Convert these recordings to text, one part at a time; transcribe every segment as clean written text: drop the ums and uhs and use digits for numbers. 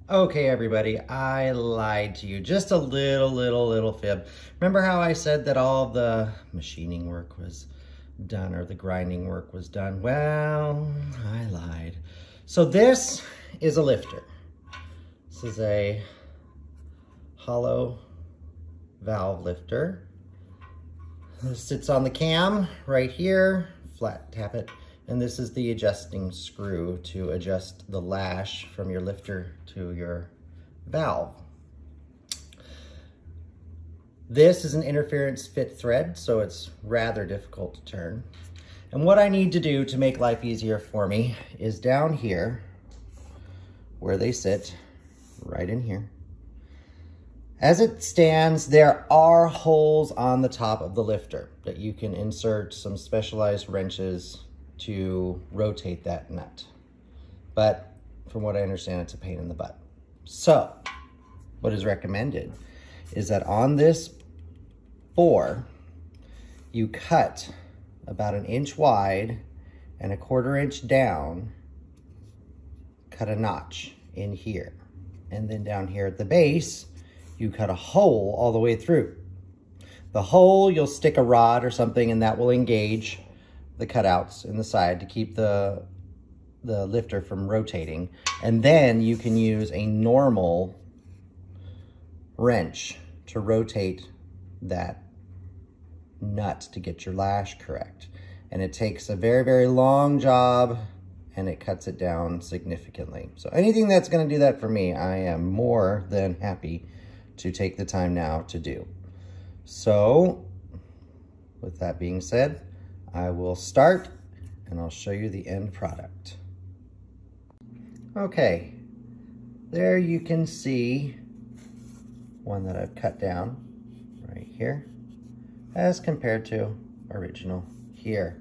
Okay, everybody, I lied to you. Just a little fib. Remember how I said that all the machining work was done or the grinding work was done? Well, I lied. So this is a lifter. This is a hollow valve lifter. This sits on the cam right here, flat tap it. And this is the adjusting screw to adjust the lash from your lifter to your valve. This is an interference fit thread, so it's rather difficult to turn. And what I need to do to make life easier for me is down here, where they sit, right in here. As it stands, there are holes on the top of the lifter that you can insert some specialized wrenches to rotate that nut. But from what I understand, it's a pain in the butt. So what is recommended is that on this bore, you cut about 1 inch wide and 1/4 inch down, cut a notch in here. And then down here at the base, you cut a hole all the way through. The hole, you'll stick a rod or something and that will engage the cutouts in the side to keep the lifter from rotating. And then you can use a normal wrench to rotate that nut to get your lash correct. And it takes a very long job and it cuts it down significantly. So anything that's gonna do that for me, I am more than happy to take the time now to do. So with that being said, I will start and I'll show you the end product. Okay, there you can see one that I've cut down right here as compared to original here.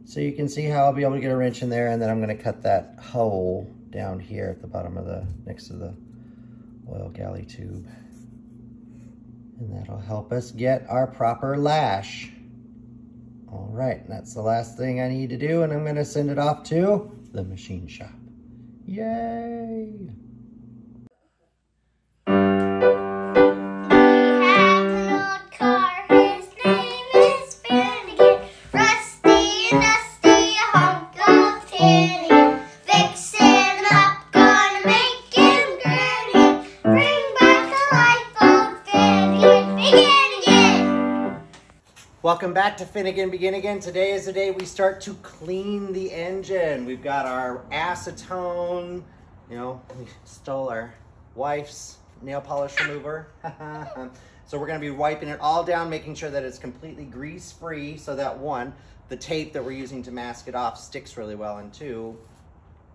So you can see how I'll be able to get a wrench in there, and then I'm going to cut that hole down here at the bottom of next to the oil galley tube. And that'll help us get our proper lash. All right, that's the last thing I need to do, and I'm gonna send it off to the machine shop. Yay! Welcome back to Finnegan Begin Again. Today is the day we start to clean the engine. We've got our acetone, we stole our wife's nail polish remover. So we're gonna be wiping it all down, making sure that it's completely grease-free so that one, the tape that we're using to mask it off sticks really well, and two,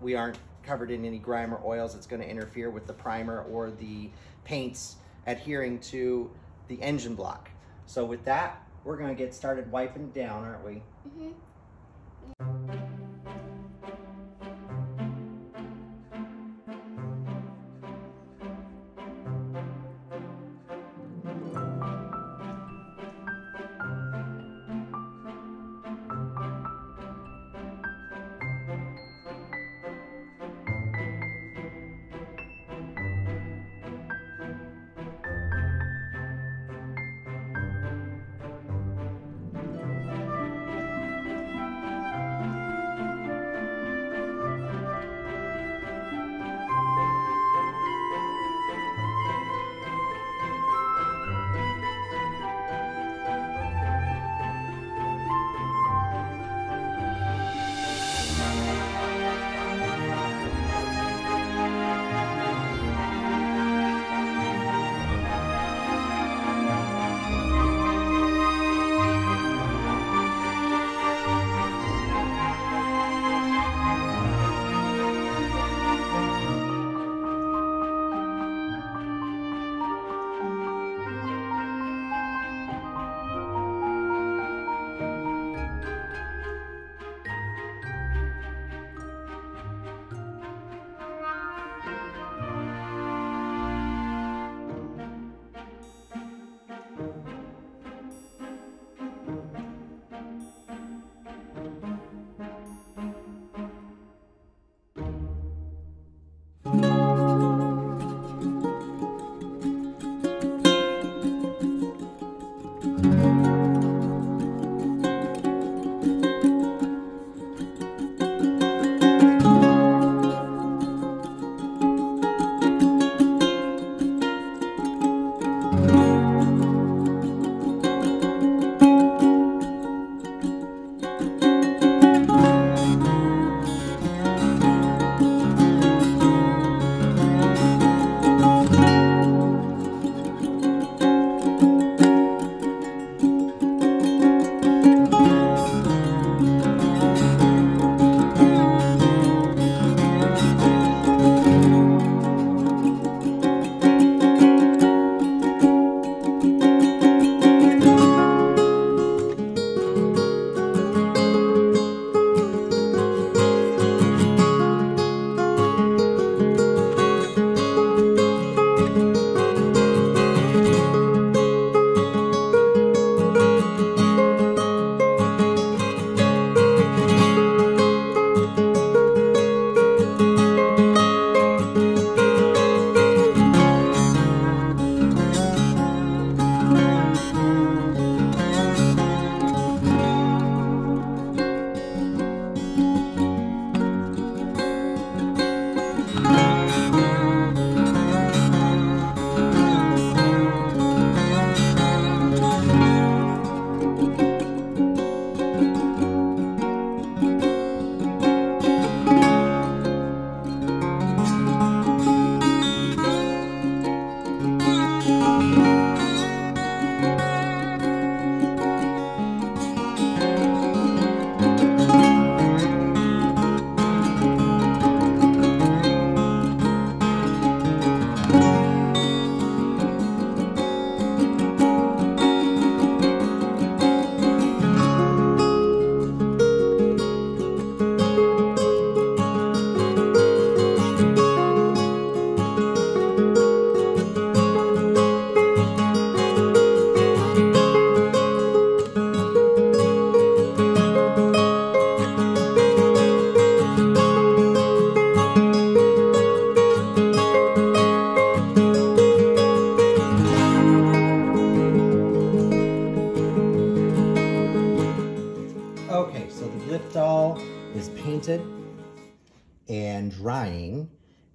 we aren't covered in any grime or oils that's gonna interfere with the primer or the paints adhering to the engine block. So with that, we're gonna get started wiping down, aren't we? Mm-hmm. painted and drying.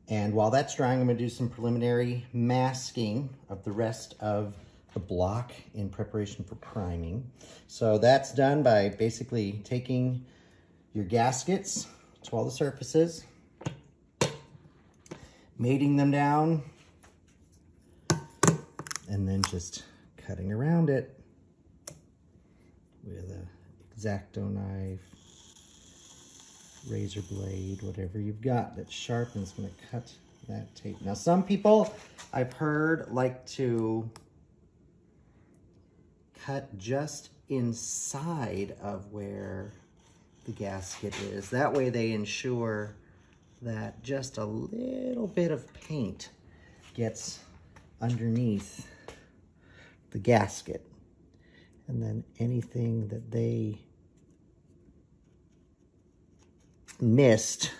And while that's drying, I'm gonna do some preliminary masking of the rest of the block in preparation for priming. So that's done by basically taking your gaskets to all the surfaces, mating them down, and then just cutting around it with a X-Acto knife, razor blade, whatever you've got that's sharp, and it's going to cut that tape. Now, some people I've heard like to cut just inside of where the gasket is. That way they ensure that just a little bit of paint gets underneath the gasket, and then anything that they missed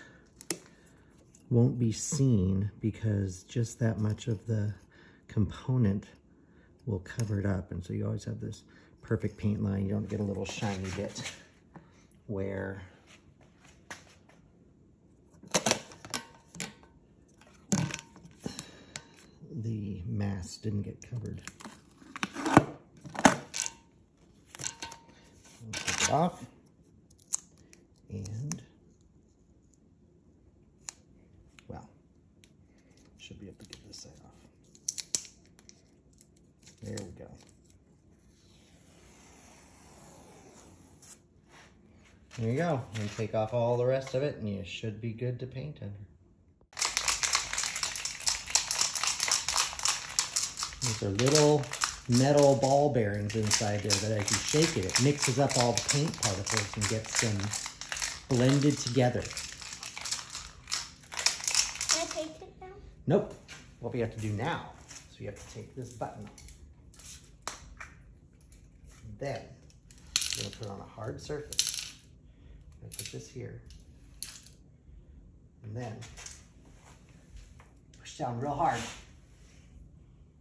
won't be seen, because just that much of the component will cover it up. And so you always have this perfect paint line. You don't get a little shiny bit where the mask didn't get covered. I'll take it off, and well, should be able to get this side off. There we go. There you go. And take off all the rest of it, and you should be good to paint under. These are little metal ball bearings inside there that as you shake it, it mixes up all the paint particles and gets them blended together. Can I take it now? Nope. What we have to do now is we have to take this button off. Then we're going to put it on a hard surface. I'm going to put this here. And then push down real hard.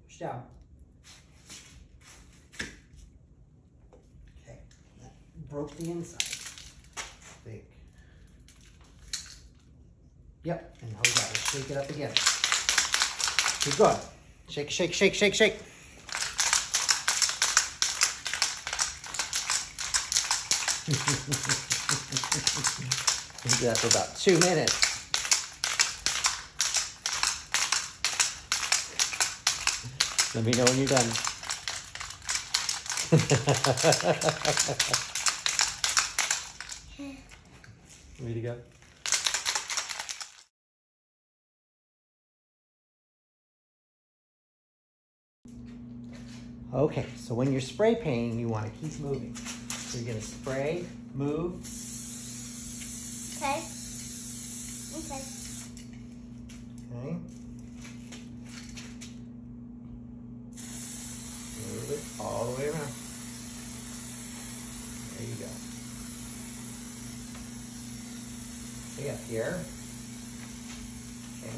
Push down. Okay, that broke the inside. Big. Yep, and now we got to shake it up again. Keep going. Shake, shake, shake, shake, shake. Do that for about 2 minutes. Let me know when you're done. Ready to go? Okay, so when you're spray painting, you want to keep moving. So you're going to spray, move. Okay. Okay. Okay. Move it all the way around. There you go. So yeah, here. Okay.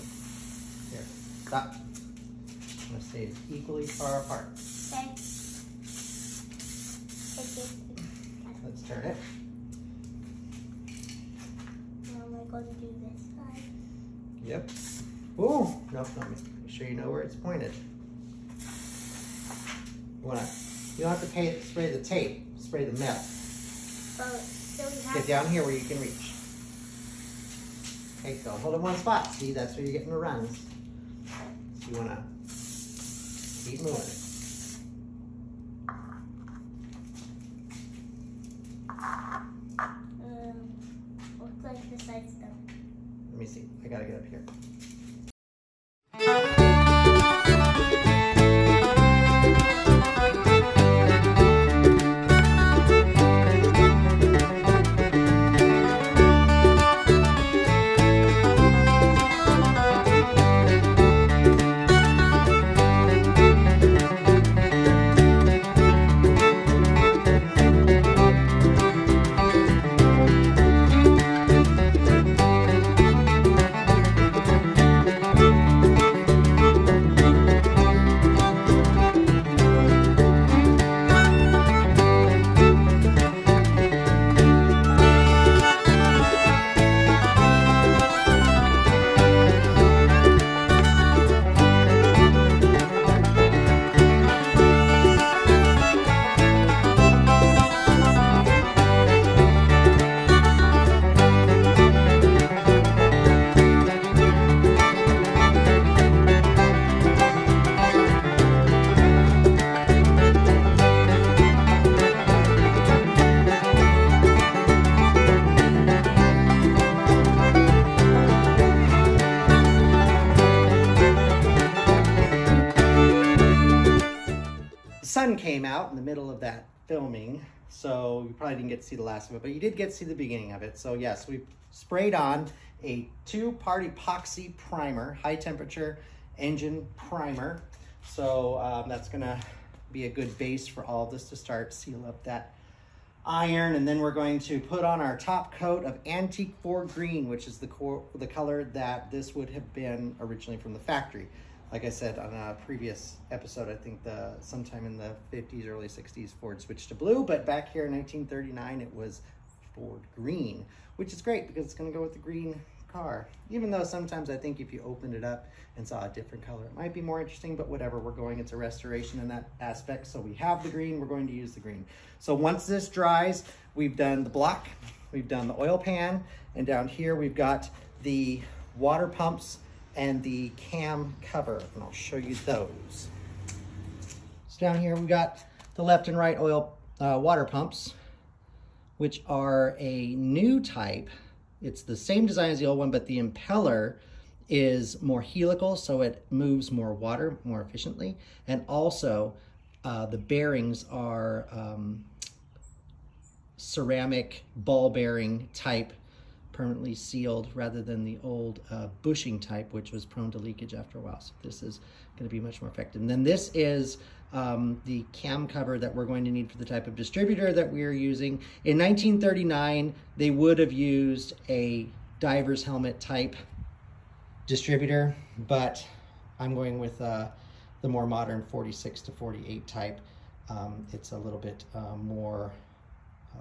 Here. Stop. I'm going to stay equally far apart. Okay. Let's turn it. Now I'm going to do this side. Yep. Ooh. Nope, not me. Make sure you know where it's pointed. You don't have to spray the tape, spray the metal. So we have Get down here where you can reach. Okay, don't hold in one spot. See, that's where you're getting the runs. So you want to keep moving it. Looks like the side's done. Let me see. I gotta get up here. sun came out in the middle of that filming, so you probably didn't get to see the last of it, but you did get to see the beginning of it. So yes, we sprayed on a 2-part epoxy primer, high temperature engine primer. So that's gonna be a good base for all of this to start seal up that iron. And then we're going to put on our top coat of antique forest green, which is the color that this would have been originally from the factory. Like I said on a previous episode, I think sometime in the 50s, early 60s, Ford switched to blue, but back here in 1939, it was Ford green, which is great because it's gonna go with the green car. Even though sometimes I think if you opened it up and saw a different color, it might be more interesting, but whatever, we're going into restoration in that aspect. So we have the green, we're going to use the green. So once this dries, we've done the block, we've done the oil pan, and down here we've got the water pumps and the cam cover, and I'll show you those. So down here we got the left and right oil water pumps, which are a new type. It's the same design as the old one, but the impeller is more helical, so it moves more water more efficiently. And also the bearings are ceramic ball bearing type, permanently sealed, rather than the old bushing type, which was prone to leakage after a while. So this is going to be much more effective. And then this is the cam cover that we're going to need for the type of distributor that we're using. In 1939, they would have used a diver's helmet type distributor, but I'm going with the more modern 46 to 48 type. It's a little bit more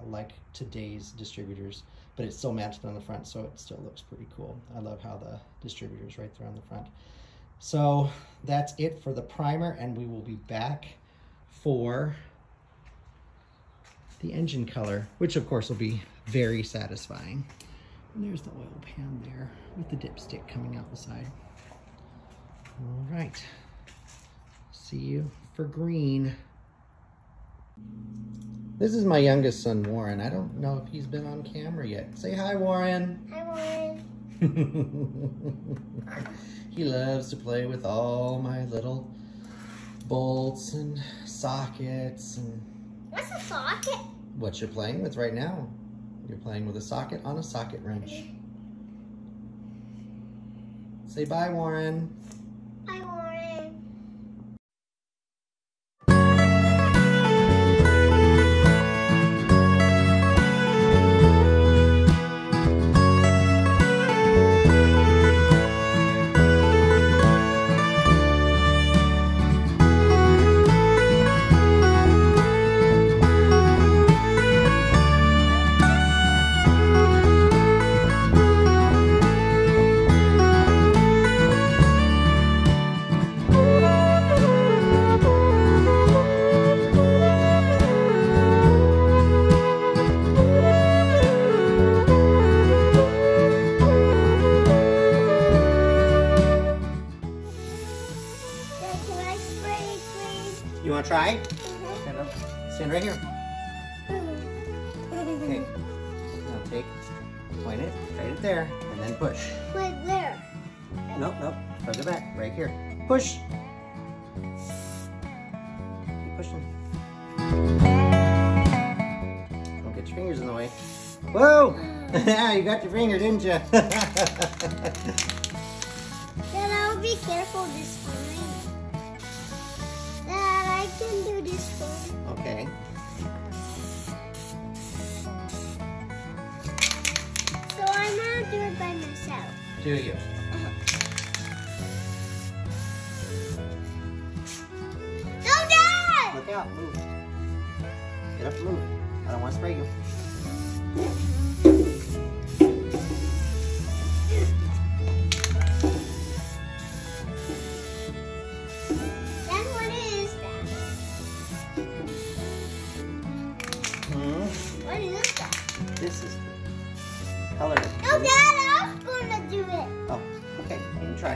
like today's distributors, but it's still mounted on the front, so it still looks pretty cool. I love how the distributor is right there on the front. So that's it for the primer, and we will be back for the engine color, which of course will be very satisfying. And there's the oil pan there with the dipstick coming out the side. All right, see you for green. This is my youngest son, Warren. I don't know if he's been on camera yet. Say hi, Warren. Hi, Warren. He loves to play with all my little bolts and sockets. And What's a socket? what you're playing with right now. You're playing with a socket on a socket wrench. Say bye, Warren. Hi, Warren. You want to try? Stand right here. Okay. Now point it, right it there, and then push. Wait, where? Nope, plug it back, right here. Push. Keep pushing. Don't get your fingers in the way. Whoa! Yeah, you got your finger, didn't you? Dad, I'll be careful this time. Dad, I can do this one. Okay. So I'm gonna do it by myself. Do you? No, Dad! Look out, move. Get up and move. I don't want to spray you. Dad, what is that? What is that? This is the color. No, Dad, I was gonna do it. Oh, okay. You can try.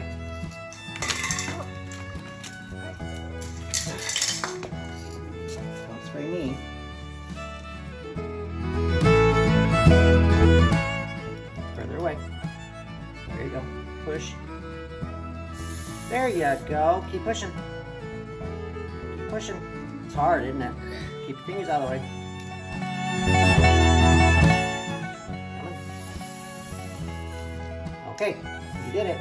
Don't spray me. Further away. There you go. Push. There you go. Keep pushing. Keep pushing. It's hard, isn't it? Keep your fingers out of the way. Okay, you did it.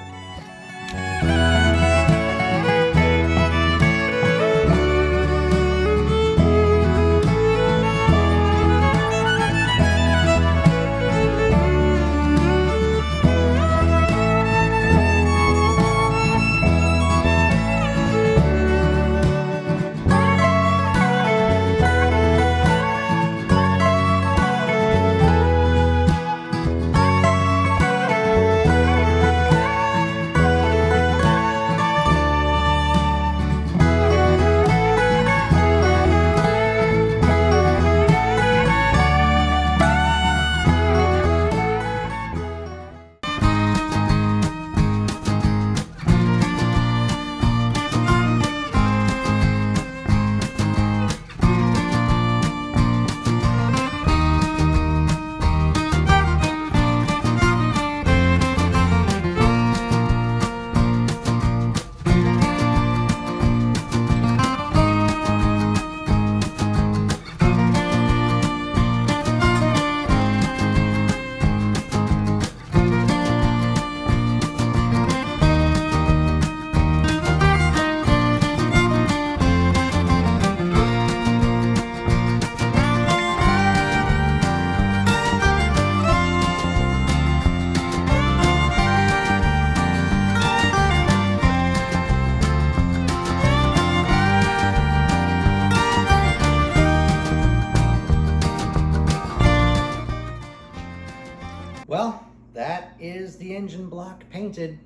Well, that is the engine block painted.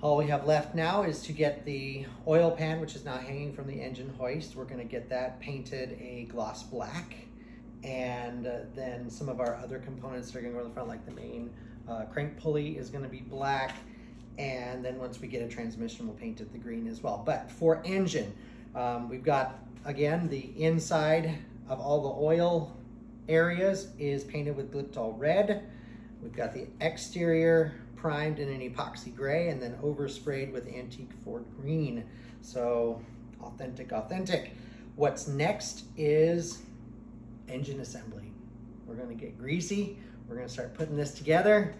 All we have left now is to get the oil pan, which is now hanging from the engine hoist. We're going to get that painted a gloss black. And then some of our other components that are going to go in the front, like the main crank pulley is going to be black. And then once we get a transmission, we'll paint it the green as well. But for engine, we've got, again, the inside of all the oil areas is painted with Gliptol red. We've got the exterior primed in an epoxy gray and then oversprayed with antique Ford green. So authentic, authentic. What's next is engine assembly. We're gonna get greasy. We're gonna start putting this together.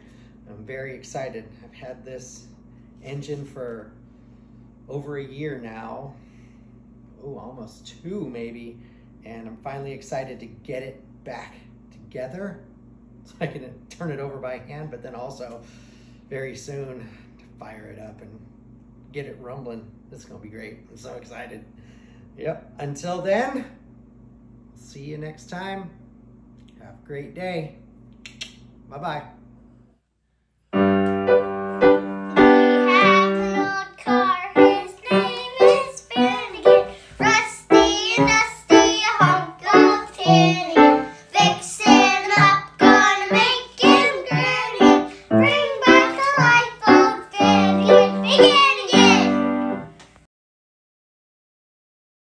I'm very excited. I've had this engine for over a year now. Oh, almost 2 maybe. And I'm finally excited to get it back together so I can turn it over by hand, but then also very soon to fire it up and get it rumbling. This is gonna be great. I'm so excited. Yep, until then, see you next time. Have a great day. Bye-bye.